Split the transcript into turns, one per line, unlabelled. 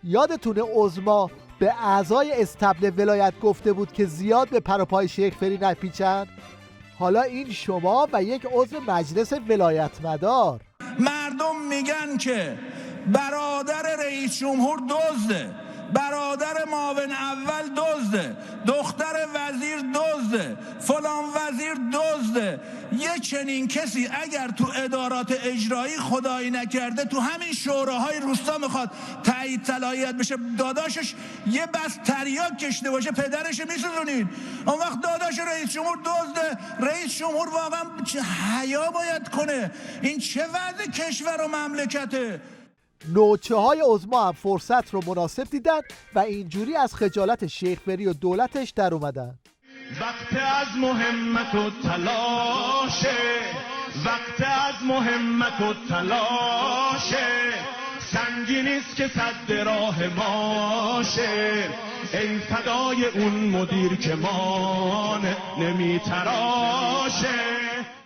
یادتونه عظما به اعضای استبل ولایت گفته بود که زیاد به پر و پای شیخ فری نپیچن؟ حالا این شما و یک عضو مجلس ولایت مدار.
مردم میگن که برادر رئیس جمهور دزده، برادر معاون اول دزده، دختر وزیر دزده، فلان وزیر دزده. یه چنین کسی اگر تو ادارات اجرایی خدایی نکرده تو همین شوراهای روستا میخواد تایید صلاحیت بشه، داداشش یه بس تریاک کشته باشه پدرش میسوزونید. اون وقت داداش رئیس جمهور دزده. رئیس جمهور واقعا چه حیا باید کنه؟ این چه وضع کشور و مملکته؟
نوچه های عظما هم فرصت رو مناسب دیدن و اینجوری از خجالت شیخ فری و دولتش در اومدن.
وقت از مهمت و تلاشه، وقت از مهمت و تلاشه، سنگینیست که صد راه ماشه، ای فدای اون مدیر که ما نمی تراشه.